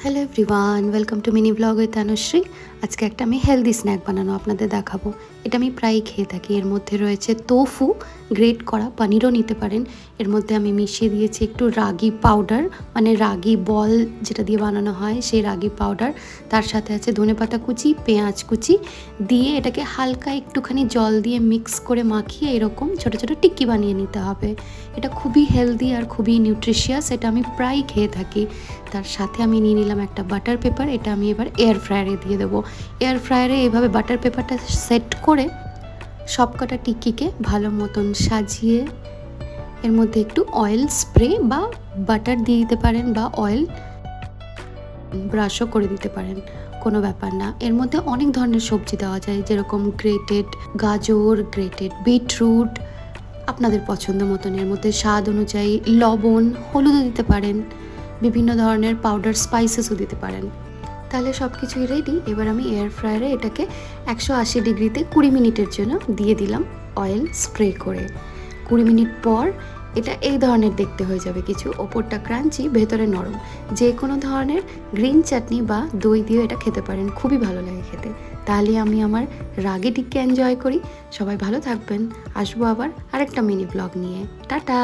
Hello everyone, welcome to mini blog with Anushree. আজকে একটা আমি হেলদি স্ন্যাক বানানো আপনাদের দেখাবো। এটা আমি প্রায়ই খেয়ে থাকি। এর মধ্যে রয়েছে তোফু, গ্রেট করা পনিরও নিতে পারেন। এর মধ্যে আমি মিশিয়ে দিয়েছি একটু রাগি পাউডার, মানে রাগি বল যেটা দিয়ে বানানো হয় সেই রাগি পাউডার। তার সাথে আছে ধনেপাতা কুচি, পেঁয়াজ কুচি দিয়ে এটাকে হালকা একটুখানি জল দিয়ে মিক্স করে মাখিয়ে এরকম ছোটো ছোটো টিক্কি বানিয়ে নিতে হবে। এটা খুবই হেলদি আর খুবই নিউট্রিশিয়াস। এটা আমি প্রায় খেয়ে থাকি। তার সাথে আমি নিয়ে নিলাম একটা বাটার পেপার। এটা আমি এবার এয়ার ফ্রায়ারে দিয়ে দেবো। এয়ার ফ্রায়ারে এইভাবে বাটার পেপারটা সেট করে সবকটা টিক্কিকে ভালো মতন সাজিয়ে এর মধ্যে একটু অয়েল স্প্রে বা বাটার দিয়ে দিতে পারেন, বা অয়েল ব্রাশও করে দিতে পারেন, কোনো ব্যাপার না। এর মধ্যে অনেক ধরনের সবজি দেওয়া যায়, যেরকম গ্রেটেড গাজর, গ্রেটেড বিটরুট, আপনাদের পছন্দ মতন। এর মধ্যে স্বাদ অনুযায়ী লবণ, হলুদও দিতে পারেন, বিভিন্ন ধরনের পাউডার স্পাইসেসও দিতে পারেন। তাহলে সব কিছুই রেডি। এবার আমি এয়ার ফ্রায়ারে এটাকে 180 ডিগ্রিতে 20 মিনিটের জন্য দিয়ে দিলাম অয়েল স্প্রে করে। 20 মিনিট পর এটা এই ধরনের দেখতে হয়ে যাবে, কিছু ওপরটা ক্রাঞ্চি, ভেতরে নরম। যে কোনো ধরনের গ্রিন চাটনি বা দই দিয়ে এটা খেতে পারেন, খুবই ভালো লাগে খেতে। তাহলে আমি আমার রাগে টিক্কি এনজয় করি। সবাই ভালো থাকবেন। আসবো আবার আরেকটা মিনি ব্লগ নিয়ে। টাটা।